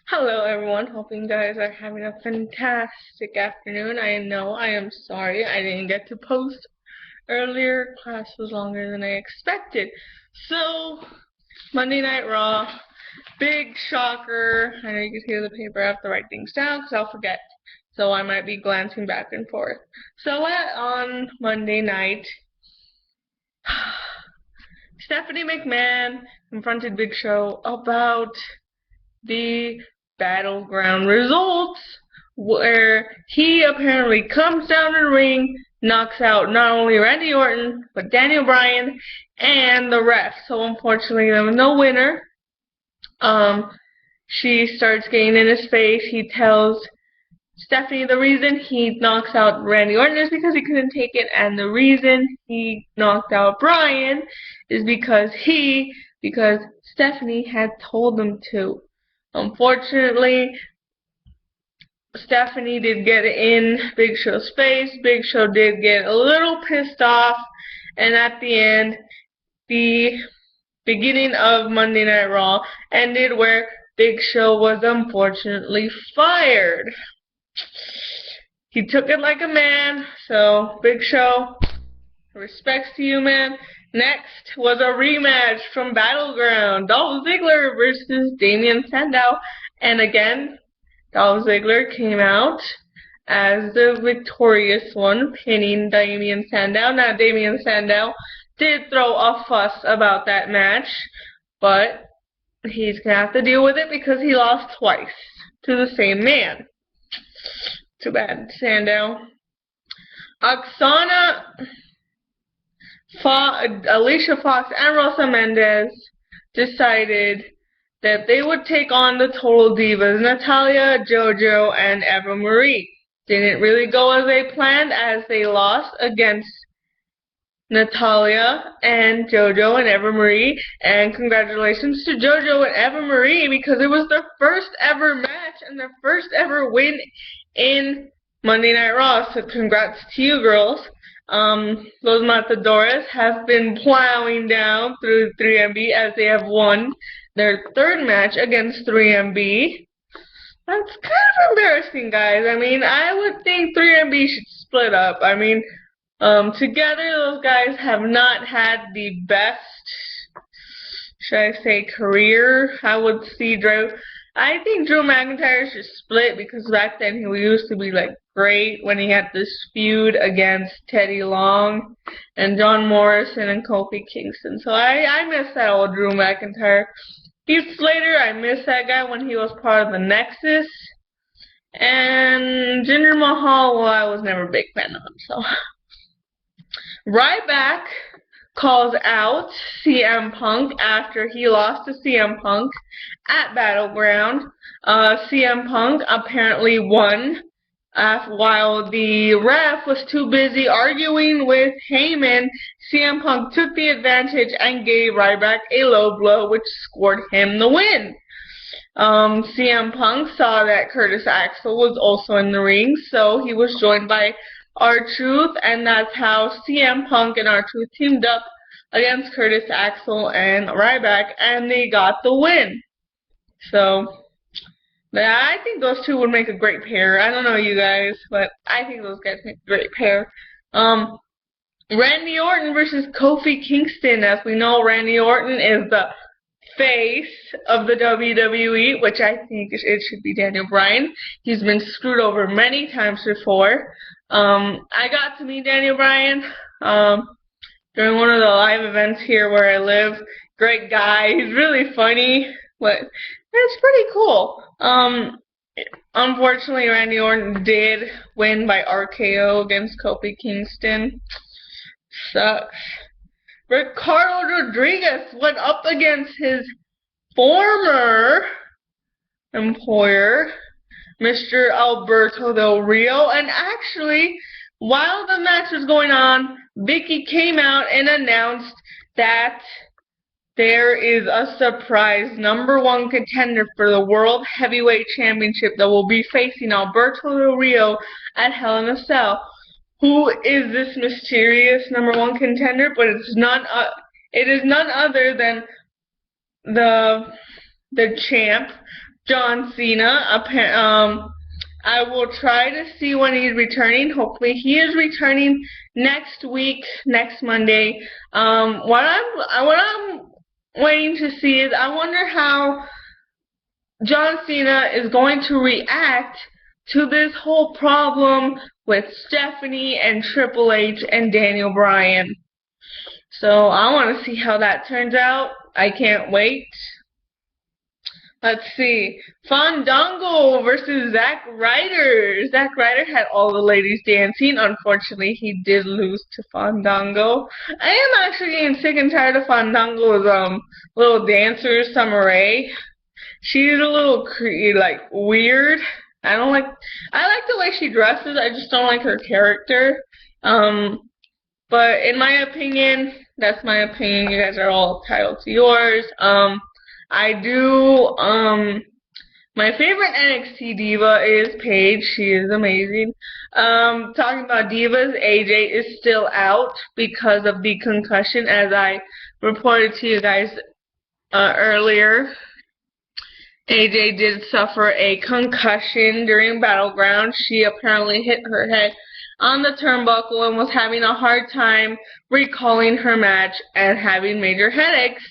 Hello everyone, hoping you guys are having a fantastic afternoon. I know I am sorry I didn't get to post earlier. Class was longer than I expected. So, Monday Night Raw, big shocker. I know you can hear the paper. I have to write things down because I'll forget. So I might be glancing back and forth. So on Monday night, Stephanie McMahon confronted Big Show about the Battleground results, where he apparently comes down to the ring, knocks out not only Randy Orton, but Daniel Bryan and the ref. So unfortunately, there was no winner. She starts getting in his face. He tells Stephanie the reason he knocks out Randy Orton is because he couldn't take it, and the reason he knocked out Bryan is because Stephanie had told him to. Unfortunately, Stephanie did get in Big Show's face. Big Show did get a little pissed off, and at the end, the beginning of Monday Night Raw ended where Big Show was unfortunately fired. He took it like a man, so Big Show, respects to you, man. Next was a rematch from Battleground, Dolph Ziggler versus Damien Sandow, and again, Dolph Ziggler came out as the victorious one, pinning Damien Sandow. Now, Damien Sandow did throw a fuss about that match, but he's going to have to deal with it because he lost twice to the same man. Too bad, Sandow. Oksana, Alicia Fox, and Rosa Mendes decided that they would take on the Total Divas, Natalya, JoJo, and Eva Marie. Didn't really go as they planned, as they lost against Natalya and JoJo and Eva Marie. And congratulations to JoJo and Eva Marie, because it was their first ever match and their first ever win in Monday Night Raw. So congrats to you girls. Those Matadoras have been plowing down through 3MB as they have won their third match against 3MB. That's kind of embarrassing, guys. I mean, I would think 3MB should split up. I mean, together those guys have not had the best, should I say, career. I think Drew McIntyre should split, because back then he used to be like great when he had this feud against Teddy Long and John Morrison and Kofi Kingston. So I miss that old Drew McIntyre. Heath Slater, I miss that guy when he was part of the Nexus. And Jinder Mahal, well, I was never a big fan of him, so. Ryback calls out CM Punk after he lost to CM Punk at Battleground. CM Punk apparently won while the ref was too busy arguing with Heyman. CM Punk took the advantage and gave Ryback a low blow, which scored him the win. CM Punk saw that Curtis Axel was also in the ring, so he was joined by R-Truth, and that's how CM Punk and R-Truth teamed up against Curtis Axel and Ryback, and they got the win. So, I think those two would make a great pair. I don't know you guys, but I think those guys make a great pair. Randy Orton versus Kofi Kingston. As we know, Randy Orton is the face of the WWE, which I think it should be Daniel Bryan. He's been screwed over many times before. I got to meet Daniel Bryan during one of the live events here where I live. Great guy. He's really funny, but it's pretty cool. Unfortunately, Randy Orton did win by RKO against Kofi Kingston. Sucks. Ricardo Rodriguez went up against his former employer, Mr. Alberto Del Rio, and actually, while the match was going on, Vicky came out and announced that there is a surprise #1 contender for the World Heavyweight Championship that will be facing Alberto Del Rio at Hell in a Cell. Who is this mysterious #1 contender? But it is none other than the champ, John Cena. I will try to see when he's returning. Hopefully, he is returning next week, next Monday. What I'm waiting to see is I wonder how John Cena is going to react to this whole problem with Stephanie and Triple H and Daniel Bryan. So I want to see how that turns out. I can't wait. Let's see. Fandango versus Zack Ryder. Zack Ryder had all the ladies dancing. Unfortunately, he did lose to Fandango. I am actually getting sick and tired of Fandango's little dancer, Summer Rae. She's a little weird. I like the way she dresses. I just don't like her character. But in my opinion, that's my opinion. You guys are all entitled to yours. My favorite NXT diva is Paige. She is amazing. Talking about divas, AJ is still out because of the concussion, as I reported to you guys earlier. AJ did suffer a concussion during Battleground. She apparently hit her head on the turnbuckle and was having a hard time recalling her match and having major headaches.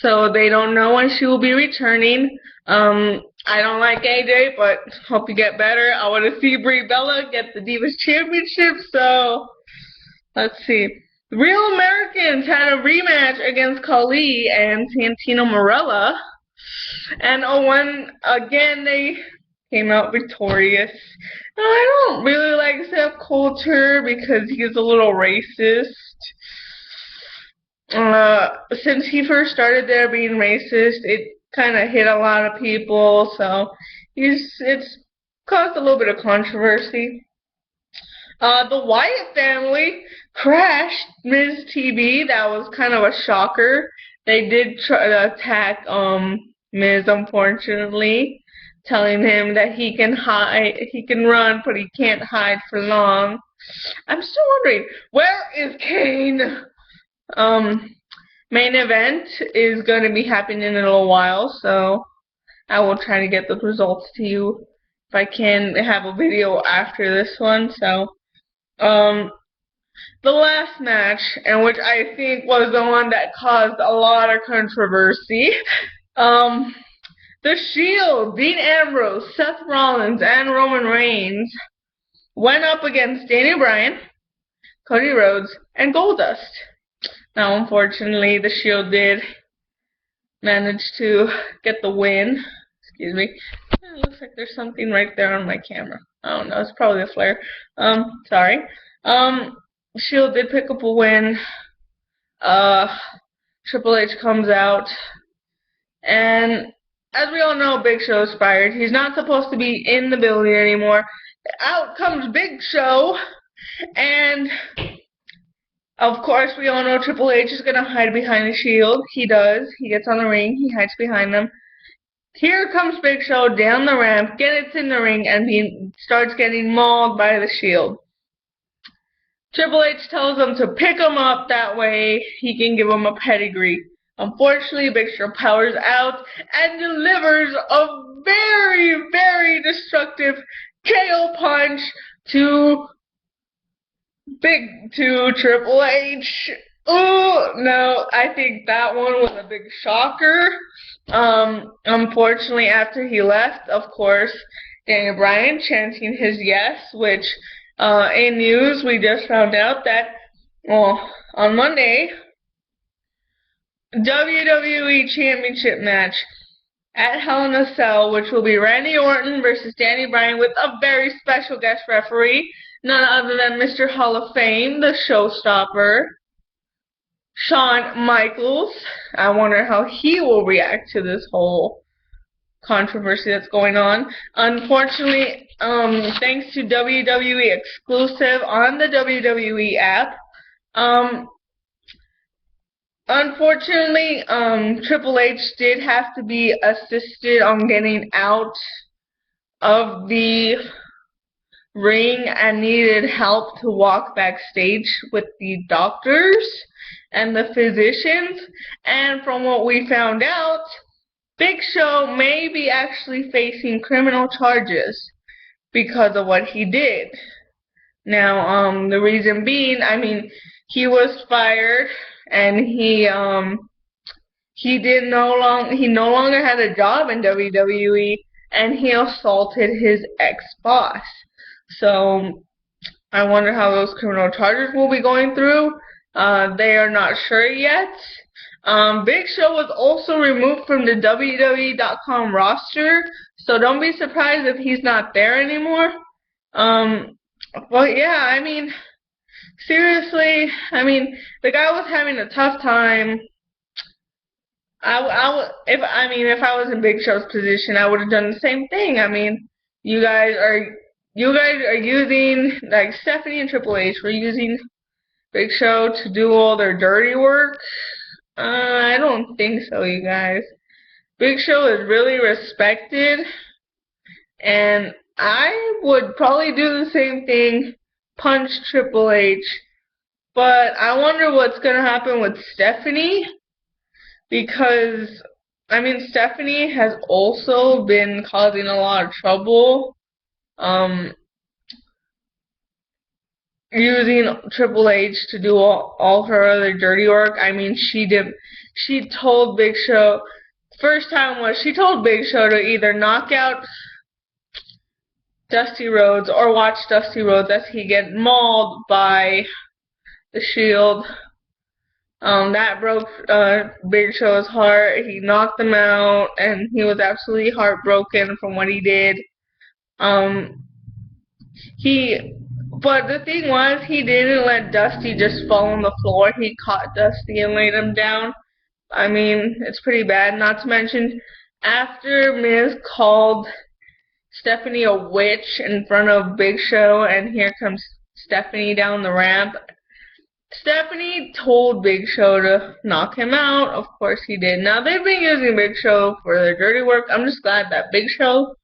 So they don't know when she will be returning. I don't like AJ, but hope you get better. I want to see Brie Bella get the Divas Championship, so let's see. The Real Americans had a rematch against Khali and Santino Marella. And when again they came out victorious. Now, I don't really like Seth Coulter because he's a little racist. Since he first started there being racist, it kind of hit a lot of people, so it's caused a little bit of controversy. The Wyatt family crashed Miz TV. That was kind of a shocker. They did try to attack Miz, unfortunately, telling him that he can run, but he can't hide for long. I'm still wondering, where is Kane? Main event is going to be happening in a little while, so I will try to get the results to you if I can have a video after this one. So, the last match, and which I think was the one that caused a lot of controversy, The Shield, Dean Ambrose, Seth Rollins, and Roman Reigns went up against Daniel Bryan, Cody Rhodes, and Goldust. Now, unfortunately, the Shield did manage to get the win. Excuse me. It looks like there's something right there on my camera. I don't know. It's probably a flare. Sorry. Shield did pick up a win. Triple H comes out. And as we all know, Big Show is fired. He's not supposed to be in the building anymore. Out comes Big Show. And of course, we all know Triple H is going to hide behind the Shield. He does. He gets on the ring. He hides behind them. Here comes Big Show down the ramp, gets in the ring, and he starts getting mauled by the Shield. Triple H tells him to pick him up. That way he can give him a pedigree. Unfortunately, Big Show powers out and delivers a very, very destructive KO punch to Triple H. Oh, no, I think that one was a big shocker. Unfortunately, after he left, of course, Daniel Bryan chanting his yes, which, in news, we just found out that, on Monday, WWE Championship match at Hell in a Cell, which will be Randy Orton versus Daniel Bryan with a very special guest referee, none other than Mr. Hall of Fame, the showstopper, Shawn Michaels. I wonder how he will react to this whole controversy that's going on. Unfortunately, thanks to WWE exclusive on the WWE app, unfortunately, Triple H did have to be assisted on getting out of the ring and needed help to walk backstage with the doctors and the physicians. And from what we found out, Big Show may be actually facing criminal charges because of what he did. Now, the reason being, I mean, he was fired and he no longer had a job in WWE, and he assaulted his ex-boss. So I wonder how those criminal charges will be going through. They are not sure yet. Big Show was also removed from the WWE.com roster, so don't be surprised if he's not there anymore. But yeah, I mean, seriously, I mean, the guy was having a tough time. If I was in Big Show's position, I would have done the same thing. I mean, you guys are using, like, Stephanie and Triple H were using Big Show to do all their dirty work. I don't think so, you guys. Big Show is really respected, and I would probably do the same thing, punch Triple H. But I wonder what's gonna happen with Stephanie, because, I mean, Stephanie has also been causing a lot of trouble, using Triple H to do all her other dirty work. I mean, she told Big Show, first time was she told Big Show to either knock out Dusty Rhodes or watch Dusty Rhodes as he get mauled by the Shield. That broke Big Show's heart. He knocked him out, and he was absolutely heartbroken from what he did. But the thing was, he didn't let Dusty just fall on the floor. He caught Dusty and laid him down. I mean, it's pretty bad. Not to mention, after Miz called Stephanie a witch in front of Big Show, and here comes Stephanie down the ramp, Stephanie told Big Show to knock him out. Of course he did. Now, they've been using Big Show for their dirty work. I'm just glad that Big Show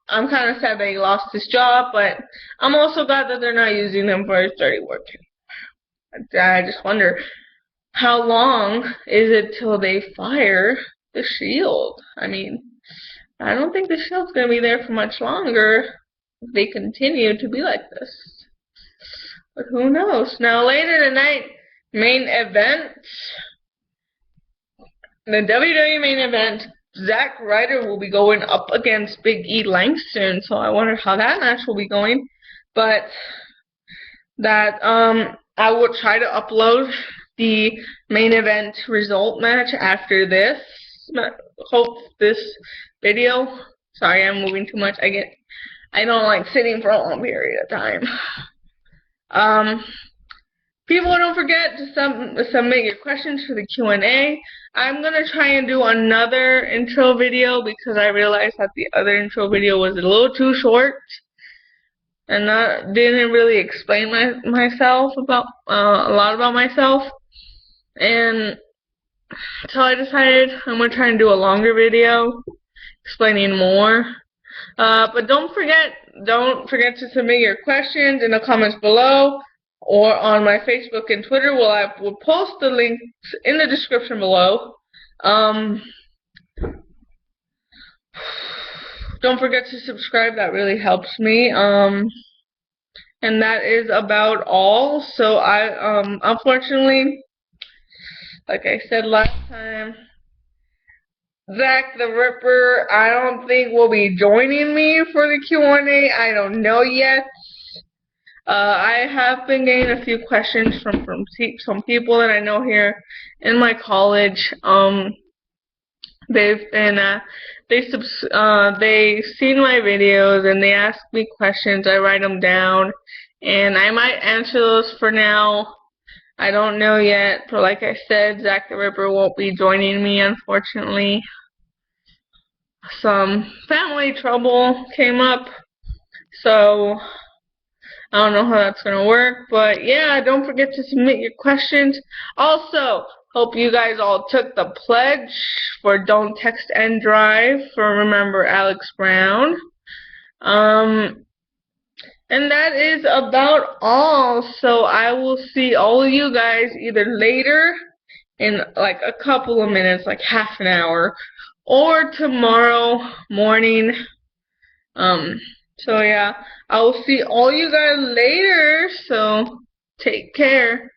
I'm kind of sad that he lost his job, but I'm also glad that they're not using him for his dirty work. I just wonder, how long is it till they fire the Shield? I mean, I don't think the Shield's going to be there for much longer if they continue to be like this. But who knows? Now, later tonight, main event, the WWE main event, Zack Ryder will be going up against Big E Langston, so I wonder how that match will be going. But that, I will try to upload the main event result match after this. Hope this video. Sorry, I'm moving too much. I don't like sitting for a long period of time. People, don't forget to submit your questions for the Q&A. I'm going to try and do another intro video because I realized that the other intro video was a little too short and didn't really explain myself about a lot about myself. And so I decided I'm going to try and do a longer video explaining more. But don't forget to submit your questions in the comments below or on my Facebook and Twitter. I will post the links in the description below. Don't forget to subscribe. That really helps me. And that is about all. So unfortunately, like I said last time, Zack the Ripper, I don't think will be joining me for the Q&A. I don't know yet. I have been getting a few questions from some people that I know here in my college. They've seen my videos and they ask me questions. I write them down, and I might answer those for now. I don't know yet, but like I said, Zack the Ripper won't be joining me, unfortunately. Some family trouble came up, so I don't know how that's going to work, but yeah, don't forget to submit your questions. Also, hope you guys all took the pledge for Don't Text and Drive for Remember Alex Brown. And that is about all, so I will see all of you guys either later in like a couple of minutes, like half an hour, or tomorrow morning. So yeah, I will see all you guys later. So take care.